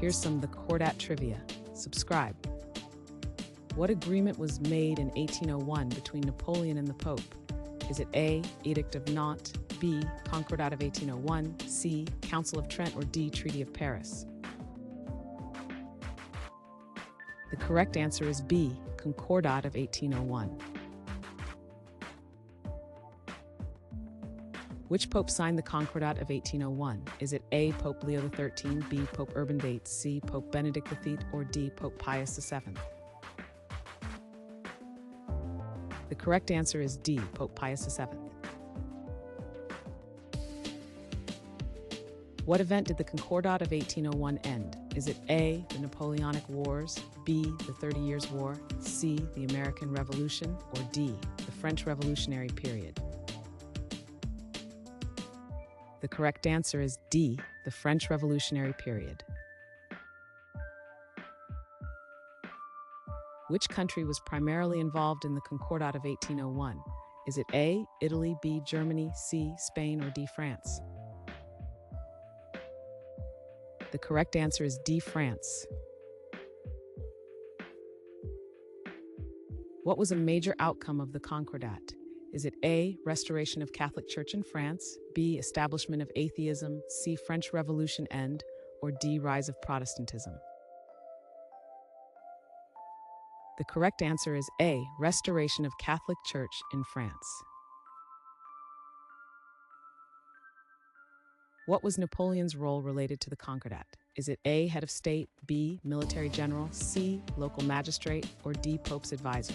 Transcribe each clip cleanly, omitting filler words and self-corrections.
Here's some of the Concordat trivia. Subscribe. What agreement was made in 1801 between Napoleon and the Pope? Is it A, Edict of Nantes, B, Concordat of 1801, C, Council of Trent, or D, Treaty of Paris? The correct answer is B, Concordat of 1801. Which pope signed the Concordat of 1801? Is it A, Pope Leo XIII, B, Pope Urban VIII, C, Pope Benedict VIII, or D, Pope Pius VII? The correct answer is D, Pope Pius VII. What event did the Concordat of 1801 end? Is it A, the Napoleonic Wars, B, the 30 Years' War, C, the American Revolution, or D, the French Revolutionary Period? The correct answer is D, the French Revolutionary Period. Which country was primarily involved in the Concordat of 1801? Is it A, Italy, B, Germany, C, Spain, or D, France? The correct answer is D, France. What was a major outcome of the Concordat? Is it A, restoration of Catholic Church in France, B, establishment of atheism, C, French Revolution end, or D, rise of Protestantism? The correct answer is A, restoration of Catholic Church in France. What was Napoleon's role related to the Concordat? Is it A, head of state, B, military general, C, local magistrate, or D, Pope's advisor?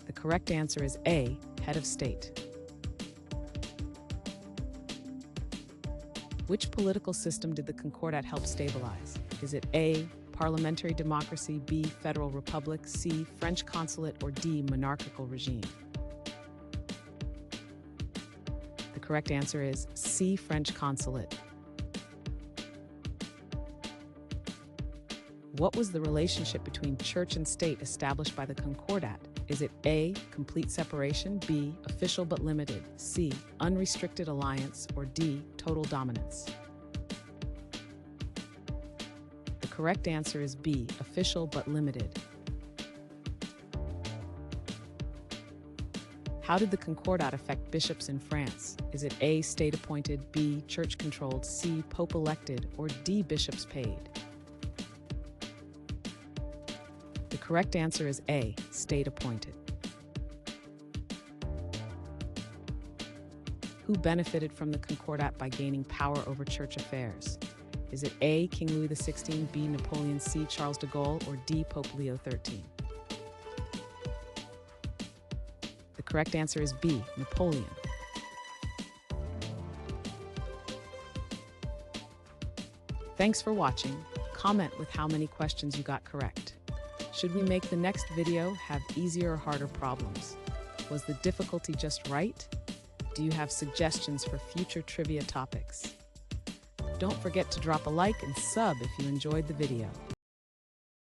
The correct answer is A, head of state. Which political system did the Concordat help stabilize? Is it A, parliamentary democracy, B, federal republic, C, French consulate, or D, monarchical regime? The correct answer is C, French consulate. What was the relationship between church and state established by the Concordat? Is it A, complete separation, B, official but limited, C, unrestricted alliance, or D, total dominance? The correct answer is B, official but limited. How did the Concordat affect bishops in France? Is it A, state-appointed, B, church-controlled, C, pope-elected, or D, bishops paid? The correct answer is A, state-appointed. Who benefited from the Concordat by gaining power over church affairs? Is it A, King Louis XVI, B, Napoleon, C, Charles de Gaulle, or D, Pope Leo XIII? The correct answer is B, Napoleon. Thanks for watching. Comment with how many questions you got correct. Should we make the next video have easier or harder problems? Was the difficulty just right? Do you have suggestions for future trivia topics? Don't forget to drop a like and sub if you enjoyed the video.